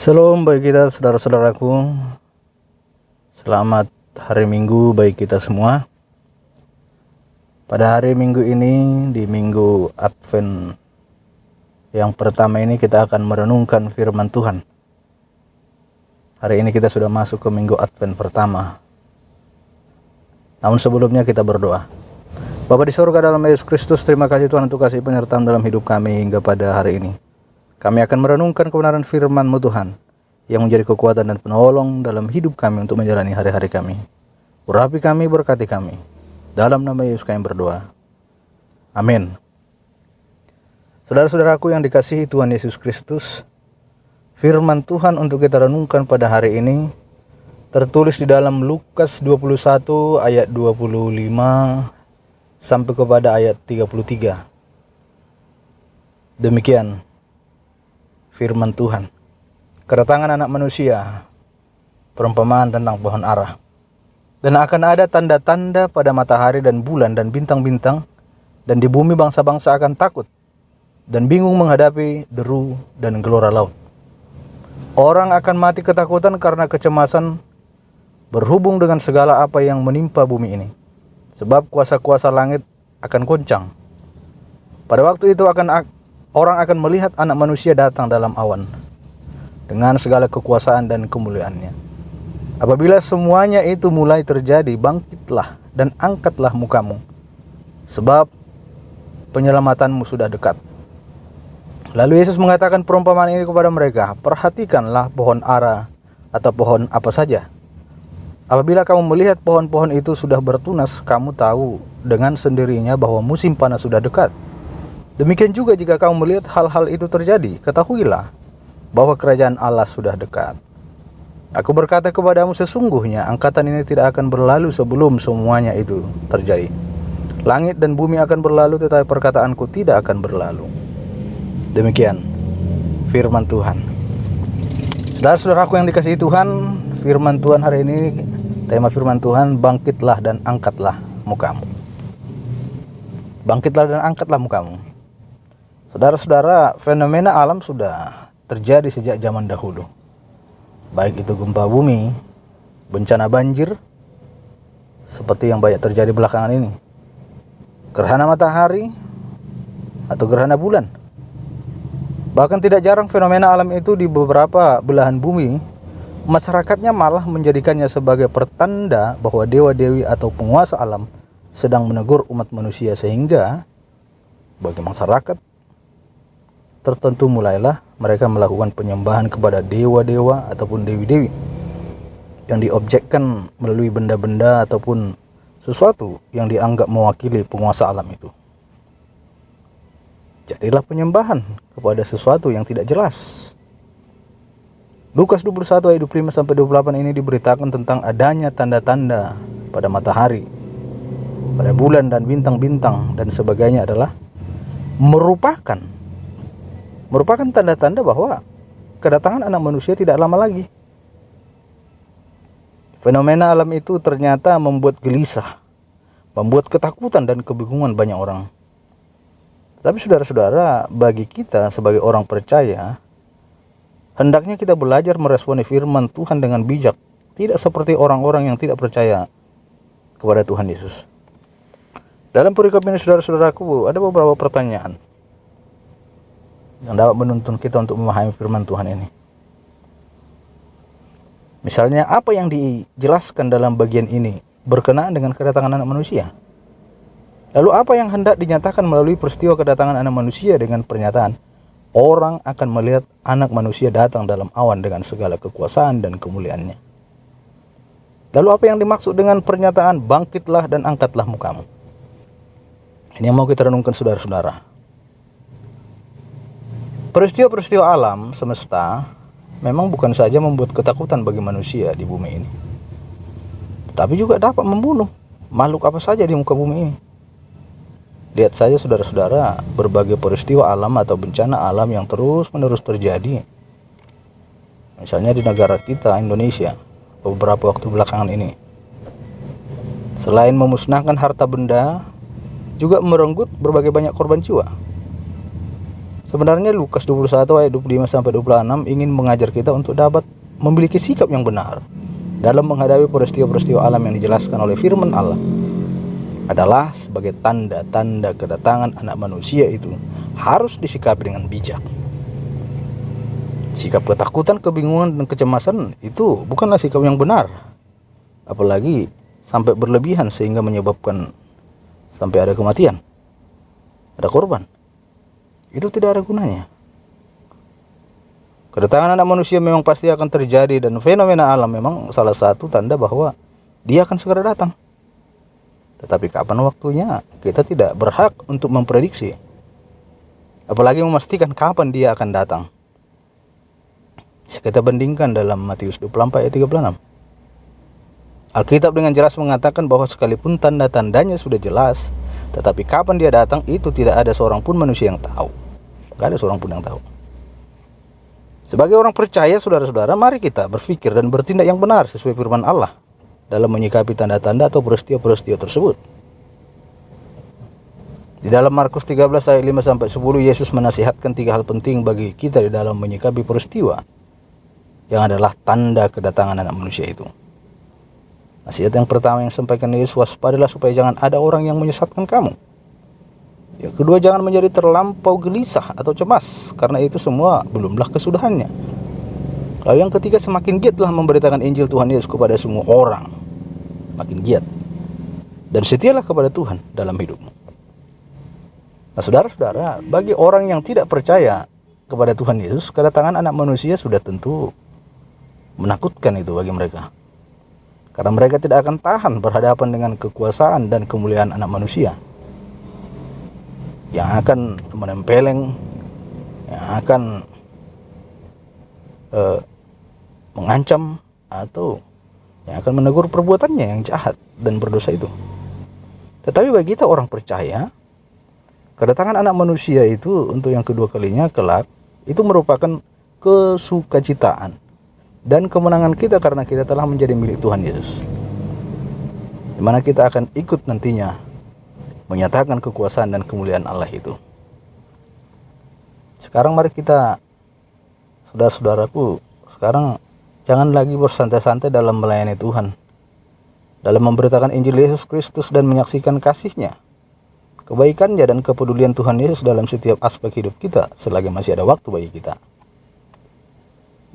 Shalom bagi kita saudara-saudaraku. Selamat hari Minggu bagi kita semua. Pada hari Minggu ini, di Minggu Advent yang pertama ini, kita akan merenungkan firman Tuhan. Hari ini kita sudah masuk ke Minggu Advent pertama. Namun sebelumnya kita berdoa. Bapa di surga, dalam Yesus Kristus, terima kasih Tuhan untuk kasih penyertaan dalam hidup kami hingga pada hari ini. Kami akan merenungkan kebenaran firman-Mu Tuhan, yang menjadi kekuatan dan penolong dalam hidup kami untuk menjalani hari-hari kami. Urapi kami, berkati kami. Dalam nama Yesus kami berdoa. Amin. Saudara-saudaraku yang dikasihi Tuhan Yesus Kristus, firman Tuhan untuk kita renungkan pada hari ini tertulis di dalam Lukas 21 ayat 25 sampai kepada ayat 33. Demikian firman Tuhan. Kedatangan anak manusia, perumpamaan tentang pohon ara. Dan akan ada tanda-tanda pada matahari dan bulan dan bintang-bintang, dan di bumi bangsa-bangsa akan takut dan bingung menghadapi deru dan gelora laut. Orang akan mati ketakutan karena kecemasan berhubung dengan segala apa yang menimpa bumi ini, sebab kuasa-kuasa langit akan goncang. Pada waktu itu orang akan melihat anak manusia datang dalam awan dengan segala kekuasaan dan kemuliaannya. Apabila semuanya itu mulai terjadi, bangkitlah dan angkatlah mukamu, sebab penyelamatanmu sudah dekat. Lalu Yesus mengatakan perumpamaan ini kepada mereka, perhatikanlah pohon ara atau pohon apa saja. Apabila kamu melihat pohon-pohon itu sudah bertunas, kamu tahu dengan sendirinya bahwa musim panas sudah dekat. Demikian juga jika kamu melihat hal-hal itu terjadi, ketahuilah bahwa kerajaan Allah sudah dekat. Aku berkata kepadamu, sesungguhnya angkatan ini tidak akan berlalu sebelum semuanya itu terjadi. Langit dan bumi akan berlalu, tetapi perkataanku tidak akan berlalu. Demikian firman Tuhan. Saudara-saudaraku yang dikasihi Tuhan, firman Tuhan hari ini, tema firman Tuhan, bangkitlah dan angkatlah mukamu. Bangkitlah dan angkatlah mukamu. Saudara-saudara, fenomena alam sudah terjadi sejak zaman dahulu. Baik itu gempa bumi, bencana banjir, seperti yang banyak terjadi belakangan ini, gerhana matahari, atau gerhana bulan. Bahkan tidak jarang fenomena alam itu di beberapa belahan bumi, masyarakatnya malah menjadikannya sebagai pertanda bahwa dewa-dewi atau penguasa alam sedang menegur umat manusia, sehingga bagi masyarakat tertentu mulailah mereka melakukan penyembahan kepada dewa-dewa ataupun dewi-dewi yang diobjekkan melalui benda-benda ataupun sesuatu yang dianggap mewakili penguasa alam itu. Jadilah penyembahan kepada sesuatu yang tidak jelas. Lukas 21 ayat 25 sampai 28 ini diberitakan tentang adanya tanda-tanda pada matahari, pada bulan dan bintang-bintang dan sebagainya adalah merupakan tanda-tanda bahwa kedatangan anak manusia tidak lama lagi. Fenomena alam itu ternyata membuat gelisah, membuat ketakutan dan kebingungan banyak orang. Tetapi saudara-saudara, bagi kita sebagai orang percaya, hendaknya kita belajar meresponi firman Tuhan dengan bijak, tidak seperti orang-orang yang tidak percaya kepada Tuhan Yesus. Dalam perikop ini saudara-saudaraku, ada beberapa pertanyaan yang dapat menuntun kita untuk memahami firman Tuhan ini. Misalnya, apa yang dijelaskan dalam bagian ini berkenaan dengan kedatangan anak manusia? Lalu apa yang hendak dinyatakan melalui peristiwa kedatangan anak manusia dengan pernyataan orang akan melihat anak manusia datang dalam awan dengan segala kekuasaan dan kemuliaannya? Lalu apa yang dimaksud dengan pernyataan bangkitlah dan angkatlah mukamu? Ini yang mau kita renungkan saudara-saudara. Peristiwa-peristiwa alam semesta memang bukan saja membuat ketakutan bagi manusia di bumi ini, tetapi juga dapat membunuh makhluk apa saja di muka bumi ini. Lihat saja saudara-saudara, berbagai peristiwa alam atau bencana alam yang terus-menerus terjadi. Misalnya di negara kita, Indonesia, beberapa waktu belakangan ini. Selain memusnahkan harta benda, juga merenggut berbagai banyak korban jiwa. Sebenarnya Lukas 21 ayat 25 sampai 26 ingin mengajar kita untuk dapat memiliki sikap yang benar dalam menghadapi peristiwa-peristiwa alam yang dijelaskan oleh firman Allah adalah sebagai tanda-tanda kedatangan anak manusia itu harus disikapi dengan bijak. Sikap ketakutan, kebingungan, dan kecemasan itu bukanlah sikap yang benar, apalagi sampai berlebihan sehingga menyebabkan sampai ada kematian, ada korban. Itu tidak ada gunanya. Kedatangan anak manusia memang pasti akan terjadi, dan fenomena alam memang salah satu tanda bahwa dia akan segera datang. Tetapi kapan waktunya, kita tidak berhak untuk memprediksi, apalagi memastikan kapan dia akan datang. Kita bandingkan dalam Matius 24 ayat 36. Alkitab dengan jelas mengatakan bahwa sekalipun tanda-tandanya sudah jelas, tetapi kapan dia datang itu tidak ada seorang pun manusia yang tahu. Tidak ada seorang pun yang tahu. Sebagai orang percaya, saudara-saudara, mari kita berpikir dan bertindak yang benar sesuai firman Allah dalam menyikapi tanda-tanda atau peristiwa-peristiwa tersebut. Di dalam Markus 13 ayat 5-10, Yesus menasihatkan 3 hal penting bagi kita di dalam menyikapi peristiwa yang adalah tanda kedatangan anak manusia itu. Nasihat yang pertama yang disampaikan Yesus, waspadalah supaya jangan ada orang yang menyesatkan kamu. Yang kedua, jangan menjadi terlampau gelisah atau cemas, karena itu semua belumlah kesudahannya. Lalu yang ketiga, semakin giatlah memberitakan Injil Tuhan Yesus kepada semua orang. Makin giat. Dan setialah kepada Tuhan dalam hidupmu. Nah, saudara-saudara, bagi orang yang tidak percaya kepada Tuhan Yesus, kedatangan anak manusia sudah tentu menakutkan itu bagi mereka. Karena mereka tidak akan tahan berhadapan dengan kekuasaan dan kemuliaan anak manusia yang akan menempeleng, yang akan mengancam, atau yang akan menegur perbuatannya yang jahat dan berdosa itu. Tetapi bagi kita orang percaya, kedatangan anak manusia itu untuk yang kedua kalinya kelak itu merupakan kesukacitaan dan kemenangan kita karena kita telah menjadi milik Tuhan Yesus, di mana kita akan ikut nantinya menyatakan kekuasaan dan kemuliaan Allah itu. Sekarang mari kita, saudara-saudaraku, sekarang jangan lagi bersantai-santai dalam melayani Tuhan, dalam memberitakan Injil Yesus Kristus dan menyaksikan kasih-Nya, kebaikannya dan kepedulian Tuhan Yesus dalam setiap aspek hidup kita selagi masih ada waktu bagi kita.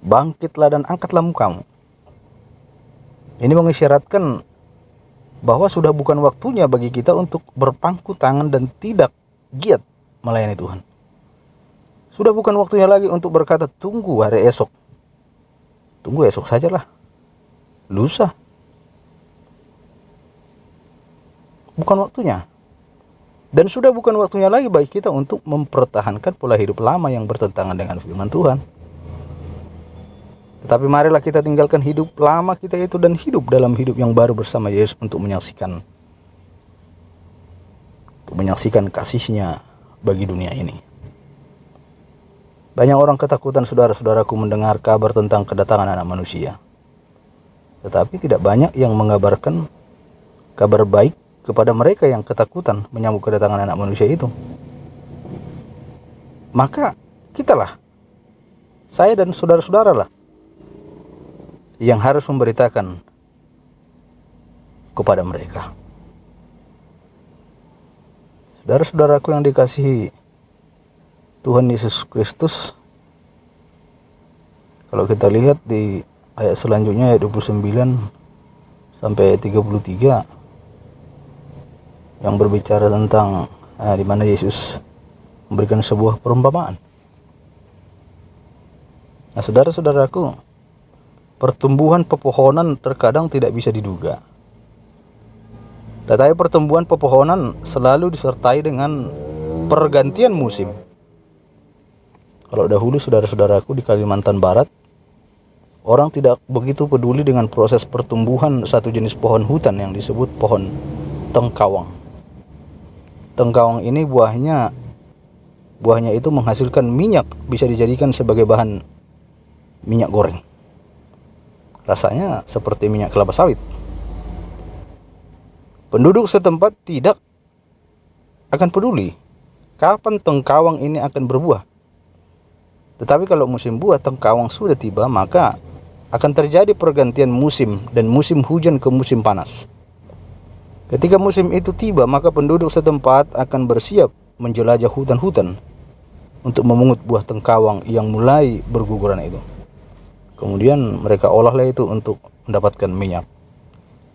Bangkitlah dan angkatlah mukamu. Ini mengisyaratkan bahwa sudah bukan waktunya bagi kita untuk berpangku tangan dan tidak giat melayani Tuhan. Sudah bukan waktunya lagi untuk berkata tunggu hari esok. Tunggu esok sajalah. Lusa. Bukan waktunya. Dan sudah bukan waktunya lagi bagi kita untuk mempertahankan pola hidup lama yang bertentangan dengan firman Tuhan. Tetapi marilah kita tinggalkan hidup lama kita itu dan hidup dalam hidup yang baru bersama Yesus untuk menyaksikan kasih-Nya bagi dunia ini. Banyak orang ketakutan, saudara-saudaraku, mendengar kabar tentang kedatangan anak manusia. Tetapi tidak banyak yang mengabarkan kabar baik kepada mereka yang ketakutan menyambut kedatangan anak manusia itu. Maka kitalah, saya dan saudara-saudara lah, yang harus memberitakan kepada mereka. Saudara-saudaraku yang dikasihi Tuhan Yesus Kristus, kalau kita lihat di ayat selanjutnya, ayat 29 sampai 33, yang berbicara tentang di mana Yesus memberikan sebuah perumpamaan. Nah, saudara-saudaraku, pertumbuhan pepohonan terkadang tidak bisa diduga. Tetapi pertumbuhan pepohonan selalu disertai dengan pergantian musim. Kalau dahulu, saudara-saudaraku, di Kalimantan Barat, orang tidak begitu peduli dengan proses pertumbuhan satu jenis pohon hutan yang disebut pohon tengkawang. Tengkawang ini buahnya itu menghasilkan minyak, bisa dijadikan sebagai bahan minyak goreng. Rasanya seperti minyak kelapa sawit. Penduduk setempat tidak akan peduli kapan tengkawang ini akan berbuah. Tetapi kalau musim buah tengkawang sudah tiba, maka akan terjadi pergantian musim dan musim hujan ke musim panas. Ketika musim itu tiba, maka penduduk setempat akan bersiap menjelajah hutan-hutan untuk memungut buah tengkawang yang mulai berguguran itu. Kemudian mereka olahlah itu untuk mendapatkan minyak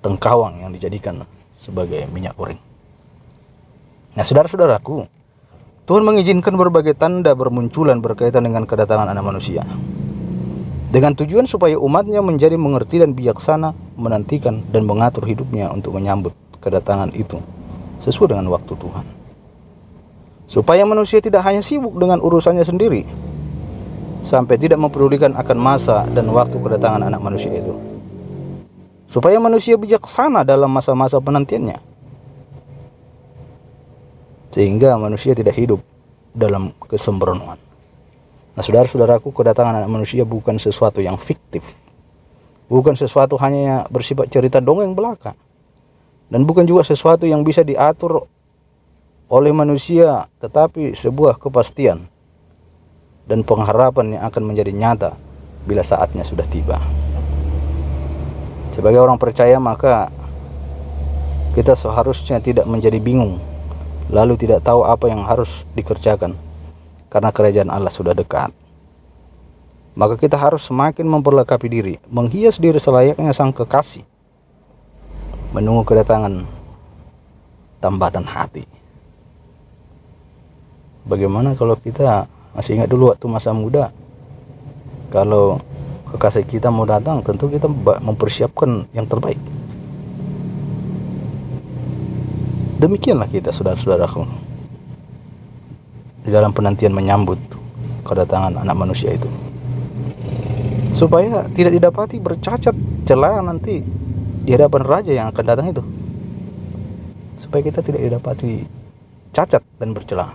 tengkawang yang dijadikan sebagai minyak goreng. Nah, saudara-saudaraku, Tuhan mengizinkan berbagai tanda bermunculan berkaitan dengan kedatangan Anak Manusia, dengan tujuan supaya umatnya menjadi mengerti dan bijaksana menantikan dan mengatur hidupnya untuk menyambut kedatangan itu sesuai dengan waktu Tuhan. Supaya manusia tidak hanya sibuk dengan urusannya sendiri, sampai tidak mempedulikan akan masa dan waktu kedatangan Anak Manusia itu. Supaya manusia bijaksana dalam masa-masa penantiannya, sehingga manusia tidak hidup dalam kesembronoan. Nah, saudara-saudaraku, kedatangan Anak Manusia bukan sesuatu yang fiktif, bukan sesuatu hanya bersifat cerita dongeng belaka, dan bukan juga sesuatu yang bisa diatur oleh manusia, tetapi sebuah kepastian dan pengharapan yang akan menjadi nyata bila saatnya sudah tiba. Sebagai orang percaya, maka kita seharusnya tidak menjadi bingung lalu tidak tahu apa yang harus dikerjakan, karena kerajaan Allah sudah dekat. Maka kita harus semakin memperlengkapi diri, menghias diri selayaknya sang kekasih, menunggu kedatangan tambatan hati. Bagaimana kalau kita masih ingat dulu waktu masa muda, kalau kekasih kita mau datang, tentu kita mempersiapkan yang terbaik. Demikianlah kita, saudara-saudaraku, di dalam penantian menyambut kedatangan Anak Manusia itu, supaya tidak didapati bercacat celah nanti di hadapan Raja yang akan datang itu, supaya kita tidak didapati cacat dan bercelah.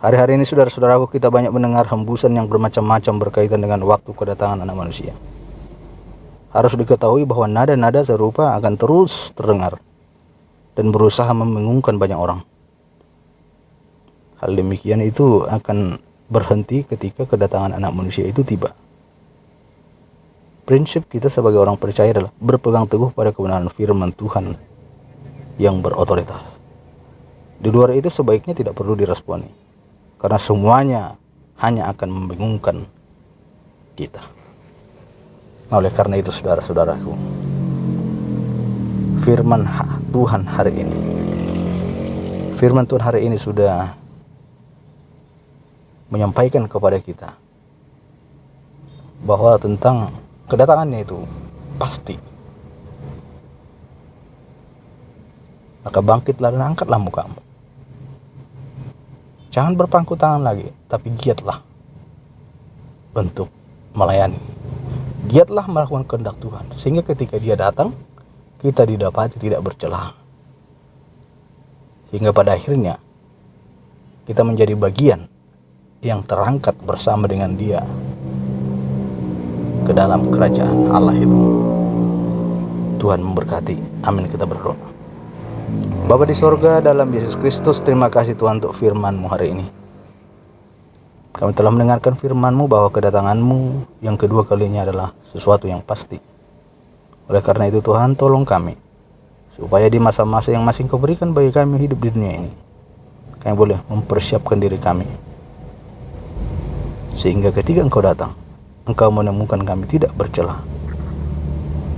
Hari-hari ini, saudara-saudaraku, kita banyak mendengar hembusan yang bermacam-macam berkaitan dengan waktu kedatangan Anak Manusia. Harus diketahui bahwa nada-nada serupa akan terus terdengar dan berusaha membingungkan banyak orang. Hal demikian itu akan berhenti ketika kedatangan Anak Manusia itu tiba. Prinsip kita sebagai orang percaya adalah berpegang teguh pada kebenaran firman Tuhan yang berotoritas. Di luar itu sebaiknya tidak perlu diresponi, karena semuanya hanya akan membingungkan kita. Nah, oleh karena itu, saudara-saudaraku, firman Tuhan hari ini sudah menyampaikan kepada kita bahwa tentang kedatangannya itu pasti. Maka bangkitlah dan angkatlah mukamu. Jangan berpangku tangan lagi, tapi giatlah untuk melayani. Giatlah melakukan kehendak Tuhan, sehingga ketika Dia datang, kita didapati tidak bercelah, sehingga pada akhirnya kita menjadi bagian yang terangkat bersama dengan Dia ke dalam kerajaan Allah itu. Tuhan memberkati. Amin. Kita berdoa. Bapa di sorga, dalam Yesus Kristus, terima kasih Tuhan untuk firman-Mu hari ini. Kami telah mendengarkan firman-Mu bahwa kedatangan-Mu yang kedua kalinya adalah sesuatu yang pasti. Oleh karena itu, Tuhan, tolong kami supaya di masa-masa yang masih Kau berikan bagi kami hidup di dunia ini, kami boleh mempersiapkan diri kami, sehingga ketika Engkau datang, Engkau menemukan kami tidak bercelah.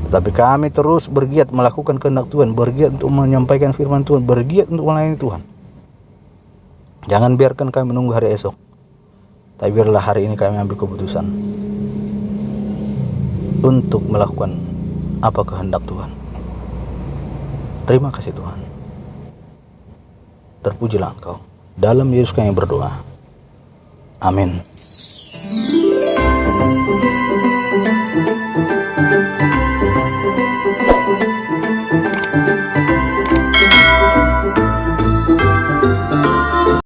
Tetapi kami terus bergiat melakukan kehendak Tuhan, bergiat untuk menyampaikan firman Tuhan, bergiat untuk melayani Tuhan. Jangan biarkan kami menunggu hari esok, tapi biarlah hari ini kami ambil keputusan untuk melakukan apa kehendak Tuhan. Terima kasih Tuhan. Terpujilah Engkau. Dalam Yesus kami berdoa. Amin.